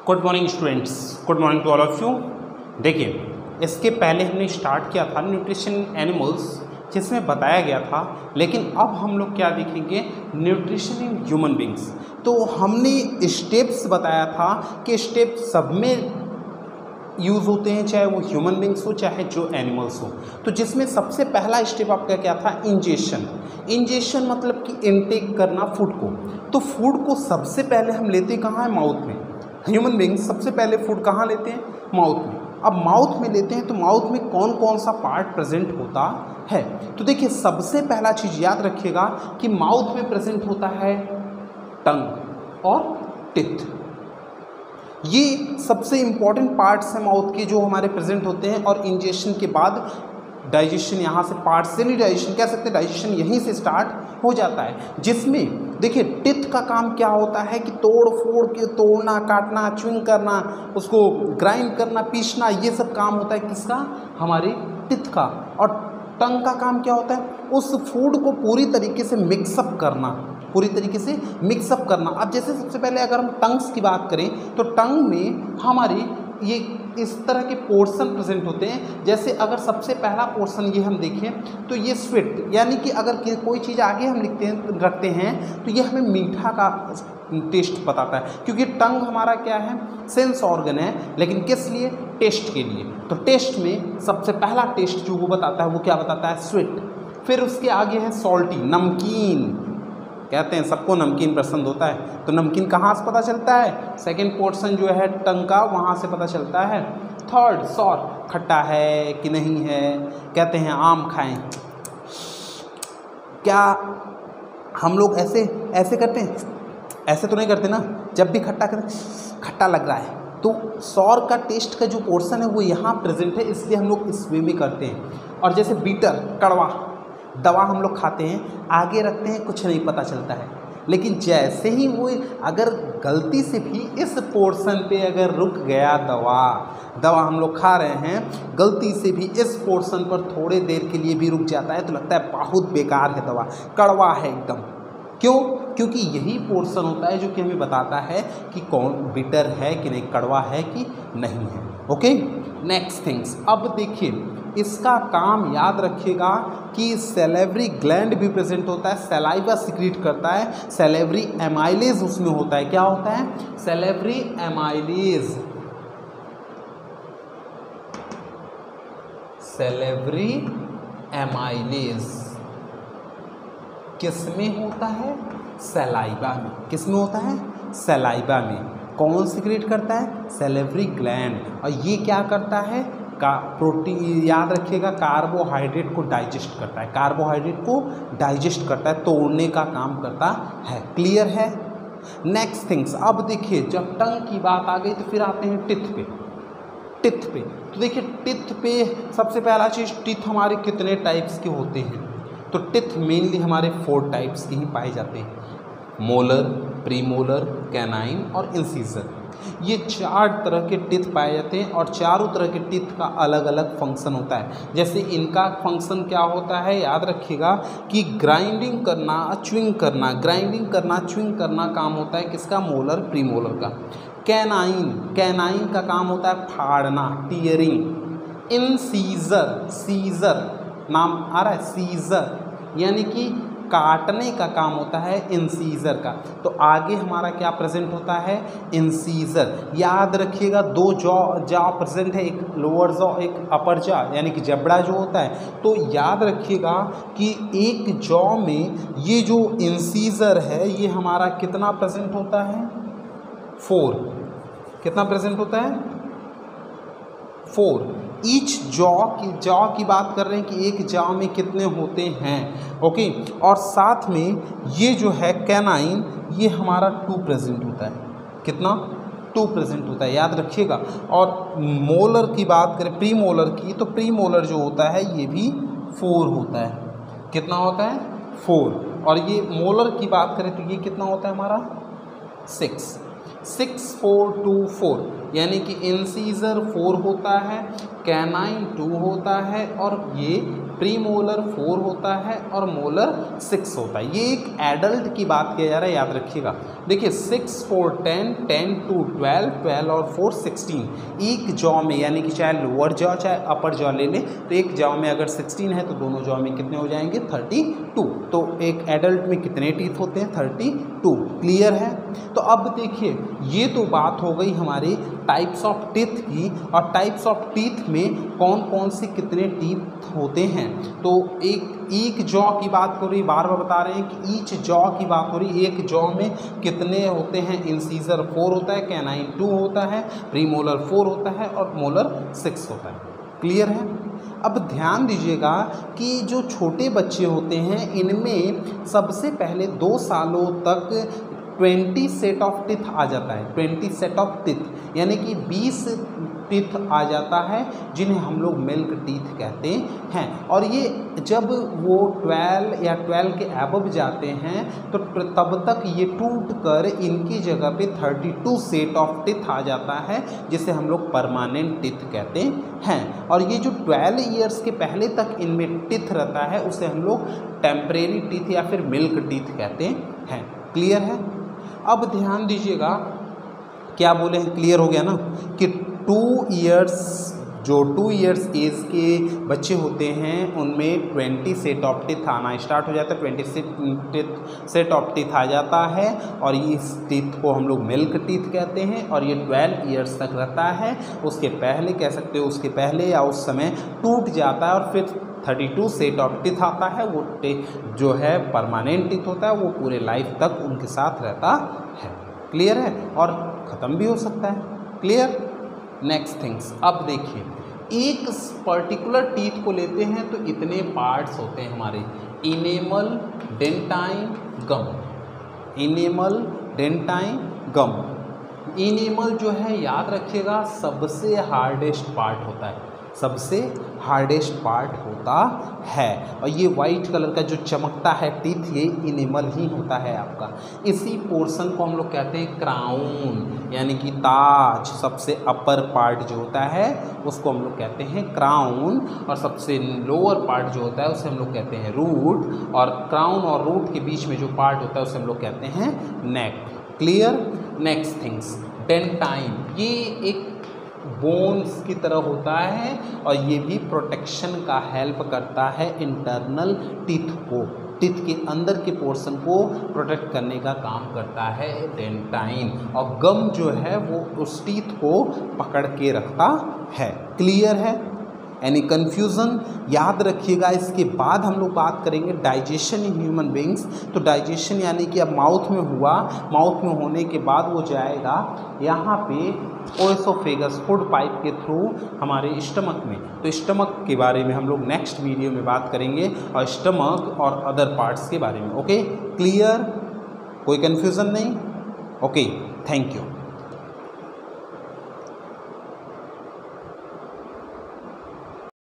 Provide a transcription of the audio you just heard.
Good morning students, good morning to all of you. देखिए, इसके पहले हमने स्टार्ट किया था न्यूट्रिशन एनिमल्स, जिसमें बताया गया था, लेकिन अब हम लोग क्या देखेंगे, न्यूट्रिशन इन ह्यूमन बींग्स। तो हमने स्टेप्स बताया था कि स्टेप सब में यूज़ होते हैं, चाहे वो ह्यूमन बींग्स हो चाहे जो एनिमल्स हो। तो जिसमें सबसे पहला स्टेप आपका क्या था, इंजेशन। इंजेशन मतलब कि इनटेक करना फूड को। तो फूड को सबसे पहले हम लेते कहाँ है, माउथ में। ह्यूमन बींग्स सबसे पहले फूड कहाँ लेते हैं, माउथ में। अब माउथ में लेते हैं तो माउथ में कौन कौन सा पार्ट प्रेजेंट होता है। तो देखिए, सबसे पहला चीज़ याद रखिएगा कि माउथ में प्रेजेंट होता है टंग और टिथ। ये सबसे इम्पॉर्टेंट पार्ट्स हैं माउथ के जो हमारे प्रेजेंट होते हैं। और इंजेशन के बाद डाइजेशन, यहाँ से पार्शियली डाइजेशन कह सकते हैं, डाइजेशन यहीं से स्टार्ट हो जाता है। जिसमें देखिए टिथ का काम क्या होता है कि तोड़ फोड़ के तोड़ना, काटना, च्युइंग करना, उसको ग्राइंड करना, पीसना, ये सब काम होता है किसका, हमारे टिथ का। और टंग का काम क्या होता है, उस फूड को पूरी तरीके से मिक्सअप करना, पूरी तरीके से मिक्सअप करना। अब जैसे सबसे पहले अगर हम टंग्स की बात करें तो टंग में हमारी ये इस तरह के पोर्शन प्रेजेंट होते हैं। जैसे अगर सबसे पहला पोर्शन ये हम देखें तो ये स्वीट, यानी कि अगर कोई चीज़ आगे हम रखते हैं तो ये हमें मीठा का टेस्ट बताता है, क्योंकि टंग हमारा क्या है, सेंस ऑर्गन है, लेकिन किस लिए, टेस्ट के लिए। तो टेस्ट में सबसे पहला टेस्ट जो वो बताता है वो क्या बताता है, स्वीट। फिर उसके आगे है सॉल्टी, नमकीन। कहते हैं सबको नमकीन पसंद होता है, तो नमकीन कहाँ से पता चलता है, सेकंड पोर्शन जो है टंग का, वहाँ से पता चलता है। थर्ड सॉर, खट्टा है कि नहीं है। कहते हैं आम खाएं, क्या हम लोग ऐसे ऐसे करते हैं, ऐसे तो नहीं करते ना, जब भी खट्टा करें खट्टा लग रहा है, तो सॉर का टेस्ट का जो पोर्शन है वो यहाँ प्रेजेंट है, इसलिए हम लोग इस वे में करते हैं। और जैसे बीटर, कड़वा, दवा हम लोग खाते हैं, आगे रखते हैं, कुछ नहीं पता चलता है, लेकिन जैसे ही वो अगर गलती से भी इस पोर्शन पे अगर रुक गया दवा हम लोग खा रहे हैं, गलती से भी इस पोर्शन पर थोड़े देर के लिए भी रुक जाता है तो लगता है बहुत बेकार है दवा, कड़वा है एकदम। क्यों? क्योंकि यही पोर्शन होता है जो कि हमें बताता है कि कौन बिटर है कि नहीं, कड़वा है कि नहीं है। Okay, next things. अब देखिए, इसका काम याद रखिएगा कि सैलिवरी ग्लैंड भी प्रेजेंट होता है, सलाइवा सिक्रीट करता है, सैलिवरी एमाइलेज उसमें होता है। क्या होता है, सैलिवरी एमाइलेज। सैलिवरी एमाइलेज किस में होता है, सलाइवा में। किस में होता है, सलाइवा में। कौन सिक्रीट करता है, सैलिवरी ग्लैंड। और ये क्या करता है, प्रोटीन, याद रखिएगा, कार्बोहाइड्रेट को डाइजेस्ट करता है, कार्बोहाइड्रेट को डाइजेस्ट करता है, तोड़ने का काम करता है। क्लियर है। Next things. अब देखिए, जब टंग की बात आ गई तो फिर आते हैं टिथ पे। टिथ पे तो देखिए, टिथ पे सबसे पहला चीज़, टिथ हमारे कितने टाइप्स के होते हैं। तो टिथ मेनली हमारे 4 टाइप्स के ही पाए जाते हैं, मोलर, प्रीमोलर, कैनाइन और इंसीजर। ये 4 तरह के टिथ पाए जाते हैं और चारों तरह के टिथ का अलग अलग फंक्शन होता है। जैसे इनका फंक्शन क्या होता है, याद रखिएगा कि ग्राइंडिंग करना, च्युइंग करना, ग्राइंडिंग करना, च्युइंग करना काम होता है किसका, मोलर, प्रीमोलर का। कैनाइन, कैनाइन का काम होता है फाड़ना, टीयरिंग। इंसीजर, सीजर नाम आ रहा है, सीजर यानी कि काटने का काम होता है इंसीजर का। तो आगे हमारा क्या प्रेजेंट होता है, इंसीजर। याद रखिएगा, 2 जॉ प्रेजेंट है, एक लोअर जॉ, एक अपर जॉ, यानी कि जबड़ा जो होता है। तो याद रखिएगा कि एक जॉ में ये जो इंसीजर है ये हमारा कितना प्रेजेंट होता है, 4। कितना प्रेजेंट होता है, 4। ईच जॉ की बात कर रहे हैं कि एक जॉ में कितने होते हैं। ओके, और साथ में ये जो है कैनाइन, ये हमारा 2 प्रेजेंट होता है। कितना, 2 प्रेजेंट होता है, याद रखिएगा। और मोलर की बात करें, प्री मोलर की, तो प्री मोलर जो होता है ये भी 4 होता है। कितना होता है, 4। और ये मोलर की बात करें तो ये कितना होता है हमारा, 6। 6, 4, 2, 4, यानी कि इंसीजर 4 होता है, कैनाइन 2 होता है और ये प्री मोलर 4 होता है और मोलर 6 होता है। ये एक एडल्ट की बात किया जा रहा है, याद रखिएगा। देखिए 6 4 10, 10 2 12, 12 और 4 16। एक जॉ में यानी कि चाहे लोअर जॉ चाहे अपर जॉ ले लें, तो एक जॉ में अगर 16 है तो दोनों जॉ में कितने हो जाएंगे 32। तो एक एडल्ट में कितने टीथ होते हैं 32। क्लियर है। तो अब देखिए ये तो बात हो गई हमारी टाइप्स ऑफ टीथ की, और टाइप्स ऑफ टीथ में कौन कौन से कितने टीथ होते हैं। तो एक जॉ की बात हो रही, बार बार बता रहे हैं कि ईच जॉ की बात हो रही। एक जॉ में कितने होते हैं, इंसीजर 4 होता है, कैनाइन 2 होता है, प्रीमोलर 4 होता है और मोलर 6 होता है। क्लियर है। अब ध्यान दीजिएगा कि जो छोटे बच्चे होते हैं इनमें सबसे पहले 2 सालों तक 20 सेट ऑफ टीथ आ जाता है। 20 सेट ऑफ टीथ यानी कि 20 टीथ आ जाता है, जिन्हें हम लोग मिल्क टीथ कहते हैं। और ये जब वो 12 या 12 के एबव जाते हैं तो तब तक ये टूट कर इनकी जगह पे 32 सेट ऑफ टीथ आ जाता है, जिसे हम लोग परमानेंट टीथ कहते हैं। और ये जो 12 ईयर्स के पहले तक इनमें टीथ रहता है उसे हम लोग टेम्परेरी टीथ या फिर मिल्क टीथ कहते हैं। क्लियर है। अब ध्यान दीजिएगा, क्या बोले हैं, क्लियर हो गया ना, कि 2 ईयर्स एज के बच्चे होते हैं उनमें 20 सेट ऑफ टीथ आना स्टार्ट हो जाता है। 20 सेट ऑफ टीथ आ जाता है और इस टीथ को हम लोग मिल्क टीथ कहते हैं। और ये 12 ईयर्स तक रहता है। उसके पहले कह सकते हो, उसके पहले या उस समय टूट जाता है और फिर 32 सेट ऑफ टीथ आता है। वो जो है परमानेंट टीथ होता है, वो पूरे लाइफ तक उनके साथ रहता है। क्लियर है। और ख़त्म भी हो सकता है। क्लियर। नेक्स्ट थिंग्स, अब देखिए एक पर्टिकुलर टीथ को लेते हैं तो इतने पार्ट्स होते हैं हमारे, इनेमल, डेंटाइन, गम। इनेमल, डेंटाइन, गम। इनेमल जो है याद रखिएगा सबसे हार्डेस्ट पार्ट होता है, सबसे हार्डेस्ट पार्ट होता है। और ये वाइट कलर का जो चमकता है टीथ, ये इनेमल ही होता है आपका। इसी पोर्शन को हम लोग कहते हैं क्राउन, यानी कि ताज। सबसे अपर पार्ट जो होता है उसको हम लोग कहते हैं क्राउन, और सबसे लोअर पार्ट जो होता है उसे हम लोग कहते हैं रूट। और क्राउन और रूट के बीच में जो पार्ट होता है उसे हम लोग कहते हैं नेक। क्लियर। नेक्स्ट थिंग्स, डेंटाइन, ये एक बोन्स की तरह होता है और ये भी प्रोटेक्शन का हेल्प करता है इंटरनल टीथ को, टीथ के अंदर के पोर्शन को प्रोटेक्ट करने का काम करता है डेंटाइन। और गम जो है वो उस टीथ को पकड़ के रखता है। क्लियर है। Any confusion. याद रखिएगा। इसके बाद हम लोग बात करेंगे डाइजेशन इन ह्यूमन बींग्स। तो डाइजेशन यानी कि अब माउथ में हुआ, माउथ में होने के बाद वो जाएगा यहाँ पे ओएसोफेगस, फूड पाइप के थ्रू हमारे स्टमक में। तो स्टमक के बारे में हम लोग नेक्स्ट वीडियो में बात करेंगे, और स्टमक और अदर पार्ट्स के बारे में। ओके। क्लियर। कोई कन्फ्यूज़न नहीं। ओके। Thank you.